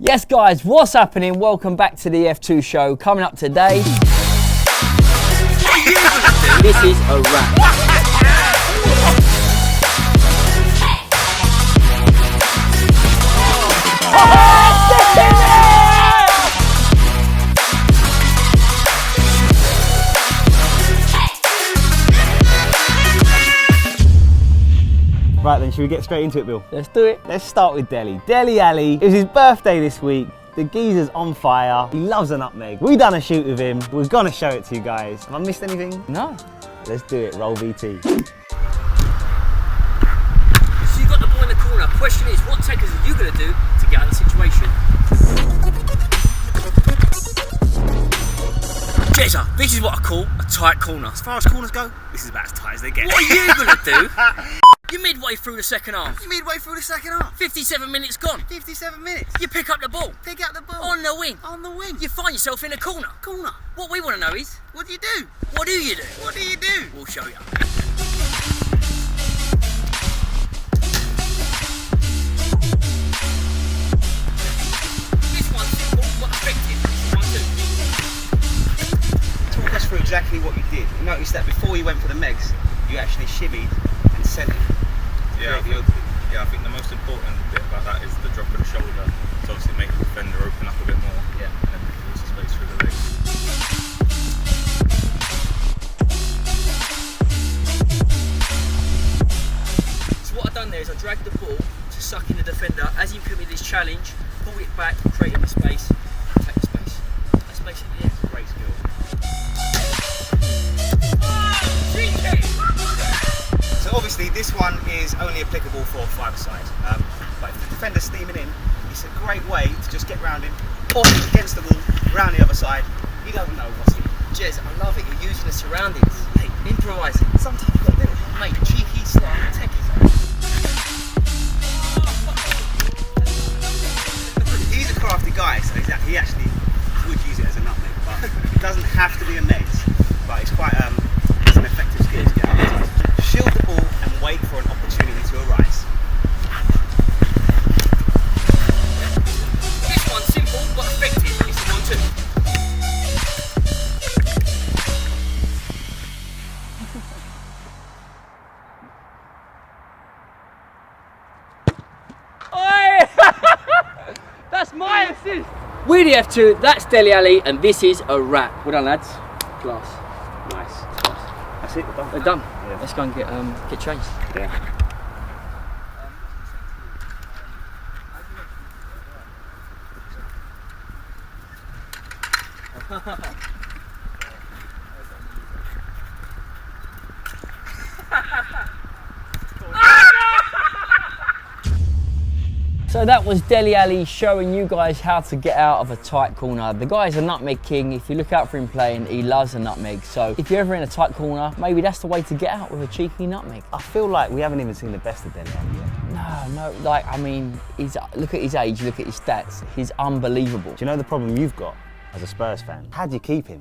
Yes guys, what's happening? Welcome back to the F2 show. Coming up today, this is a wrap. Right then, should we get straight into it, Bill? Let's do it. Let's start with Dele. Dele Alli. It was his birthday this week. The geezer's on fire. He loves a nutmeg. We done a shoot with him. We're gonna show it to you guys. Have I missed anything? No. Let's do it. Roll VT. So you got the ball in the corner. Question is, what takers are you going to do to get out of the situation? Jezza, this is what I call a tight corner. As far as corners go, this is about as tight as they get. What are you going to do? You're midway through the second half. You're midway through the second half. 57 minutes gone. 57 minutes. You pick up the ball. Pick up the ball. On the wing. On the wing. You find yourself in a corner. Corner. What we want to know is, What do you do? what do you do? What do you do? We'll show you. This one's simple but effective. This is 1-2. Talk us through exactly what you did. You noticed that before you went for the megs, you actually shimmied and sent it. I think the most important bit about that is the drop of the shoulder. To obviously make the defender open up a bit more. Yeah. And then cause the space through the legs. So what I've done there is I dragged the ball to suck in the defender. As he put me this challenge, pull it back, create the space, take the space. That's basically it. Great skill. So obviously this one is only applicable for five-a-side. But if the defender's steaming in, it's a great way to just get round him, pop him against the wall, round the other side. You don't know what's in. Jez, I love it. You're using the surroundings. Hey, improvising. Sometimes you've got to do it. Mate, cheeky, sly, take it. He's a crafty guy, so he actually would use it as a nutmeg, but it doesn't have to be a megs. But it's quite it's an effective skill to get out of. Shield the ball and wait for an opportunity to arise. This one's simple but effective. It's the 1-2. That's my assist. We're the F2, that's Dele Alli, and this is a wrap. Well done, lads. Class. Nice. That's it, we're done. We're done. Yeah. Let's go and get changed. Yeah. So that was Dele Alli showing you guys how to get out of a tight corner. The guy's a nutmeg king. If you look out for him playing, he loves a nutmeg. So if you're ever in a tight corner, maybe that's the way to get out with a cheeky nutmeg. I feel like we haven't even seen the best of Dele Alli yet. No, like, I mean, look at his age, look at his stats. He's unbelievable. Do you know the problem you've got as a Spurs fan? How do you keep him?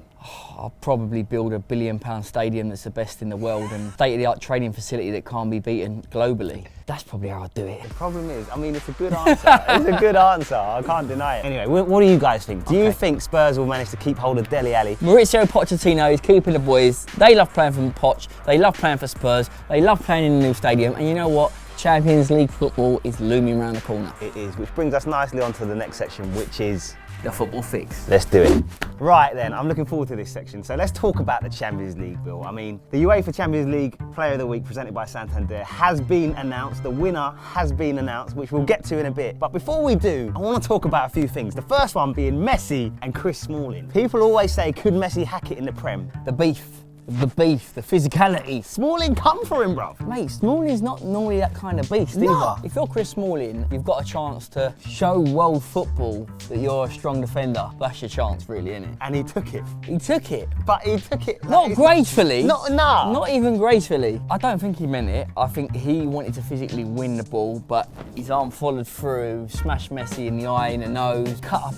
I'll probably build a £1 billion stadium that's the best in the world and state-of-the-art training facility that can't be beaten globally. That's probably how I'd do it. The problem is, I mean, it's a good answer. It's a good answer. I can't deny it. Anyway, what do you guys think? Do you think Spurs will manage to keep hold of Dele Alli? Maurizio Pochettino is keeping the boys. They love playing for Poch. They love playing for Spurs. They love playing in the new stadium. And you know what? Champions League football is looming around the corner. It is, which brings us nicely onto the next section, which is The football fix. let's do it. Right then, I'm looking forward to this section. So let's talk about the Champions League, Bill. I mean, the UEFA Champions League Player of the Week presented by Santander has been announced. The winner has been announced, which we'll get to in a bit. But before we do, I want to talk about a few things. The first one being Messi and Chris Smalling. People always say, could Messi hack it in the Prem? The beef, the physicality. Smalling come for him, bruv. Mate, Smalling's not normally that kind of beast No. either. If you're Chris Smalling, you've got a chance to show world football that you're a strong defender. That's your chance, really, isn't it? And he took it. He took it. But he took it. Not like, gracefully. Nah. Not even gracefully. I don't think he meant it. I think he wanted to physically win the ball, but his arm followed through, smashed Messi in the eye, in the nose, cut up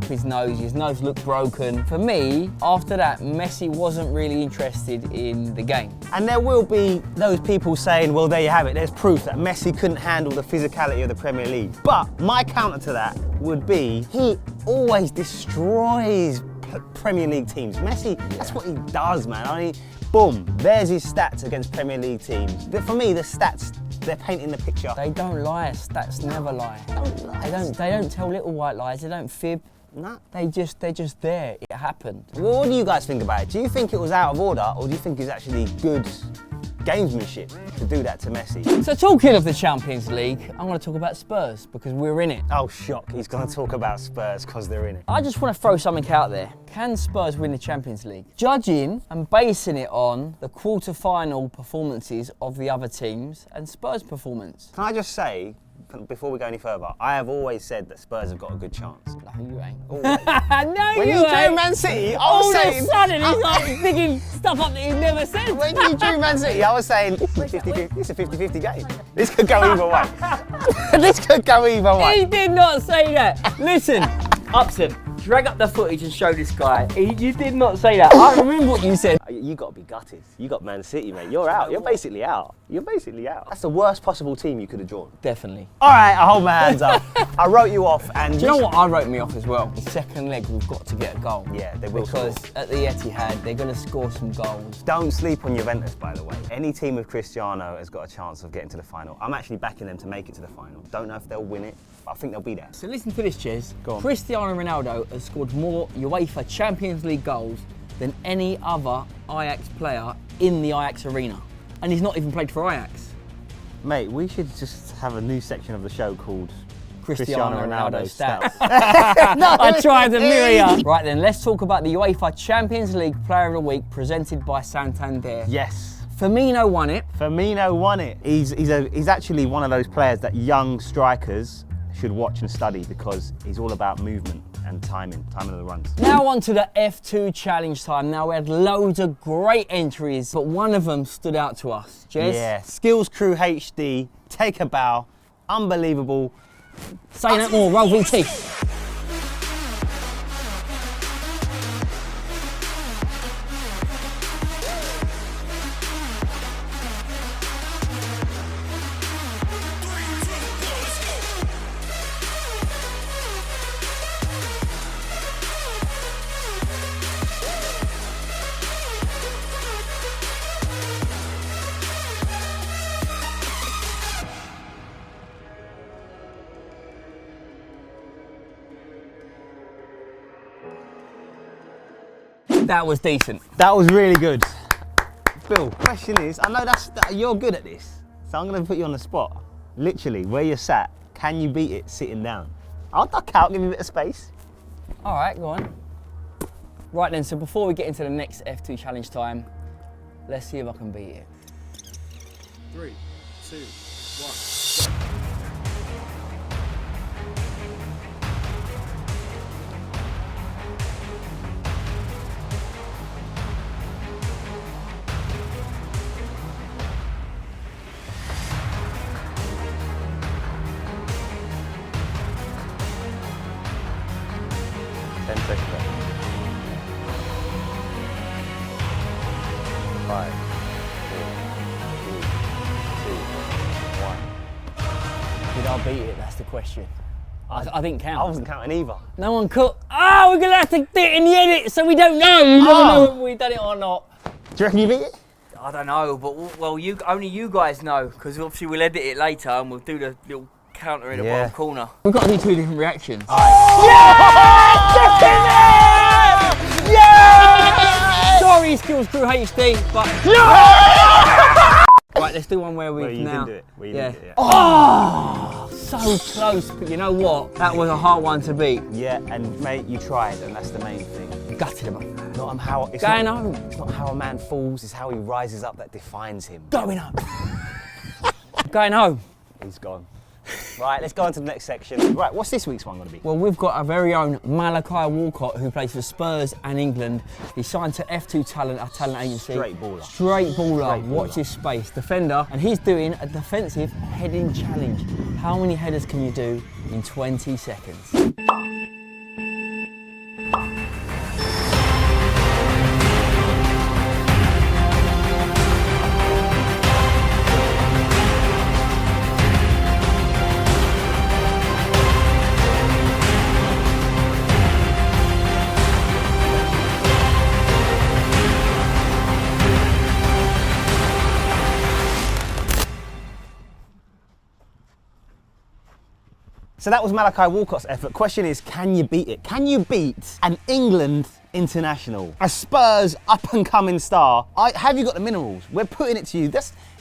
his nose looked broken. For me, after that, Messi wasn't really interested interested in the game. And there will be those people saying, well, there you have it. There's proof that Messi couldn't handle the physicality of the Premier League. But my counter to that would be he always destroys Premier League teams. Messi, that's what he does, man. I mean, boom, there's his stats against Premier League teams. For me, the stats, they're painting the picture. They don't lie, stats never lie. They don't tell little white lies, they don't fib. No. They're just there, it happened. Well, what do you guys think about it? Do you think it was out of order, or do you think it's actually good gamesmanship to do that to Messi? So talking of the Champions League, I'm going to talk about Spurs because we're in it. Oh, shock, he's going to talk about Spurs because they're in it. I just want to throw something out there. Can Spurs win the Champions League? Judging and basing it on the quarter-final performances of the other teams and Spurs' performance. Can I just say, before we go any further, I have always said that Spurs have got a good chance. No, you ain't. Always. No, When you drew Man City, I All was of saying... a sudden, he's like digging stuff up that he's never said. When you drew Man City, I was saying, it's a 50-50 game. This could go either way. This could go either way. He did not say that. Listen, Upson, drag up the footage and show this guy. You did not say that. I remember what you said. You got to be gutted. You got Man City, mate. You're out. You're basically out. You're basically out. That's the worst possible team you could have drawn. Definitely. All right, I hold my hands up. I wrote you off, and Do you know what I wrote me off as well? The second leg, we've got to get a goal. Yeah, they will Because score. at the Etihad, they're going to score some goals. Don't sleep on Juventus, by the way. Any team with Cristiano has got a chance of getting to the final. I'm actually backing them to make it to the final. Don't know if they'll win it, but I think they'll be there. So listen to this, Ches. Go on. Cristiano Ronaldo has scored more UEFA Champions League goals than any other Ajax player in the Ajax arena. And he's not even played for Ajax. Mate, we should just have a new section of the show called Cristiano Ronaldo stats. No, I tried to mirror you. Right then, let's talk about the UEFA Champions League Player of the Week presented by Santander. Yes. Firmino won it. Firmino won it. He's actually one of those players that young strikers should watch and study because he's all about movement and timing of the runs. Now on to the F2 challenge time. Now we had loads of great entries, but one of them stood out to us. Jez? Yeah, Skills Crew HD, take a bow, unbelievable. Say that more, roll VT. That was decent. That was really good. Bill, question is, I know you're good at this, so I'm going to put you on the spot. Literally, where you're sat, can you beat it sitting down? I'll duck out, give you a bit of space. All right, go on. Right then, so before we get into the next F2 challenge time, let's see if I can beat it. 3, 2, 1. Did I beat it? That's the question. I didn't count. I wasn't counting either. No one caught. Oh, we're gonna have to do it in the edit, so we don't know. We never know if we've done it or not. Do you reckon you beat it? I don't know, but well, only you guys know, because obviously we'll edit it later and we'll do the little counter in the bottom corner. We've got to do 2 different reactions. Yeah! Sorry, Skills Crew HD, but right, let's do one where we Where you now. didn't do it. Where you didn't do it, yeah. Oh, so close, but you know what? That was a hard one to beat. Yeah, and mate, you tried, and that's the main thing. Gutted him. Not how it's Going not, home. It's not how a man falls, it's how he rises up that defines him. Going home. Going home. He's gone. Right, let's go on to the next section. Right, what's this week's one going to be? Well, we've got our very own Malachi Wolcott, who plays for Spurs and England. He's signed to F2 Talent, our talent agency. Straight baller. Straight baller. Straight Watch baller. his space. Defender. And he's doing a defensive heading challenge. How many headers can you do in 20 seconds? So that was Malachi Wolcott's effort. Question is, can you beat it? Can you beat an England international, a Spurs up-and-coming star? Have you got the minerals? We're putting it to you.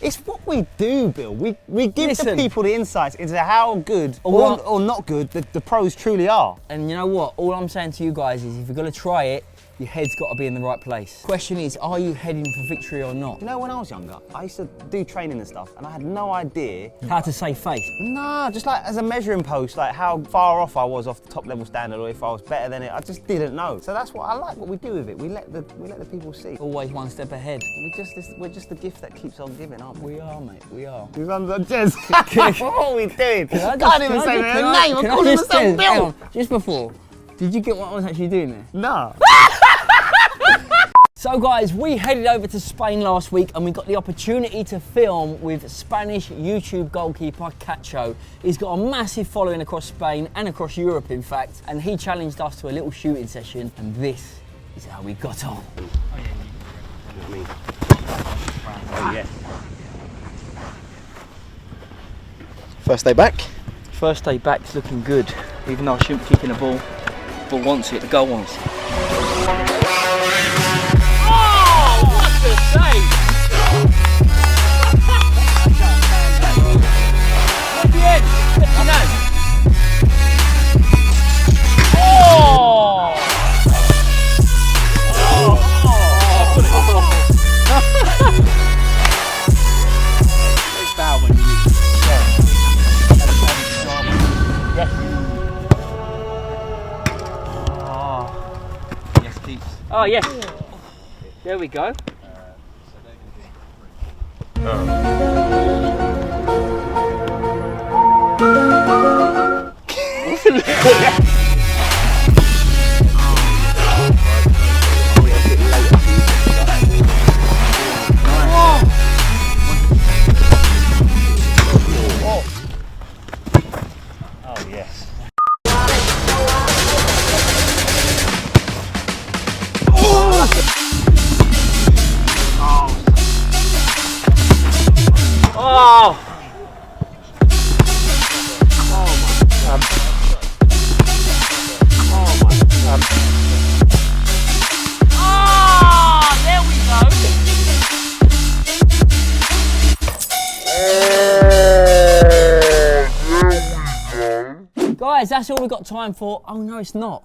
It's what we do, Bill. We give the people the insights into how good or not good the pros truly are. And you know what? All I'm saying to you guys is if you're going to try it, your head's got to be in the right place. Question is, are you heading for victory or not? You know, when I was younger, I used to do training and stuff, and I had no idea how to save face. Nah, just like as a measuring post, like how far off I was off the top level standard, or if I was better than it. I just didn't know. So that's what I like. What we do with it, we let the people see. Always one step ahead. We're just the gift that keeps on giving, aren't we? We are, mate. We are. We've done Jez. What are we doing? Can't even say their name. I'm calling myself Bill. Just before, did you get what I was actually doing there? Nah. So guys, we headed over to Spain last week and we got the opportunity to film with Spanish YouTube goalkeeper Cacho. He's got a massive following across Spain and across Europe in fact, and he challenged us to a little shooting session, and this is how we got on. Oh yeah. First day back. First day back's looking good, even though I shouldn't be kicking the ball. The ball wants it, the goal wants it. Oh, what a save! At the end, left hand. Oh! It's foul when you need to. Yes, keeps. Oh, yes. There we go. Oh yes. Oh! Oh, there we go. Guys, that's all we've got time for. Oh no, it's not.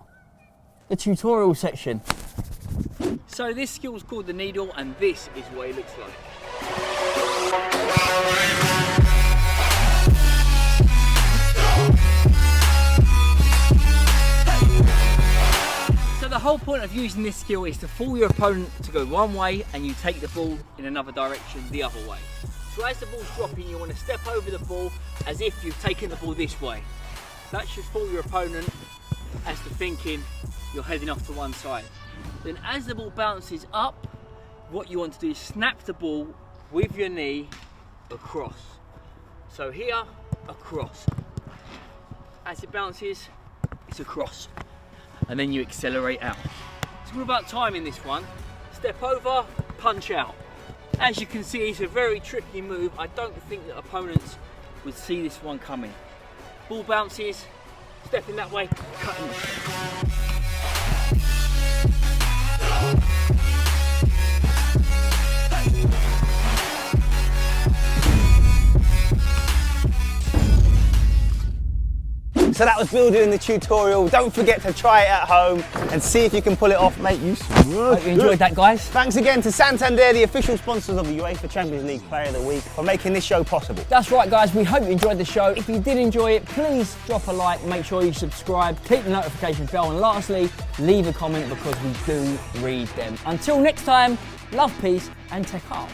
The tutorial section. So this skill's called the needle, and this is what it looks like. So the whole point of using this skill is to fool your opponent to go one way and you take the ball in another direction the other way. So as the ball's dropping, you want to step over the ball as if you've taken the ball this way. That should fool your opponent as to thinking you're heading off to one side. Then as the ball bounces up, what you want to do is snap the ball with your knee across. So here, across. As it bounces, it's across. And then you accelerate out. It's all about timing this one. Step over, punch out. As you can see, it's a very tricky move. I don't think that opponents would see this one coming. Ball bounces, stepping that way, cutting. So that was Bill doing the tutorial. Don't forget to try it at home and see if you can pull it off, mate. Hope you enjoyed that, guys. Thanks again to Santander, the official sponsors of the UEFA Champions League Player of the Week, for making this show possible. That's right, guys. We hope you enjoyed the show. If you did enjoy it, please drop a like, make sure you subscribe, click the notification bell, and lastly, leave a comment because we do read them. Until next time, love, peace, and take heart.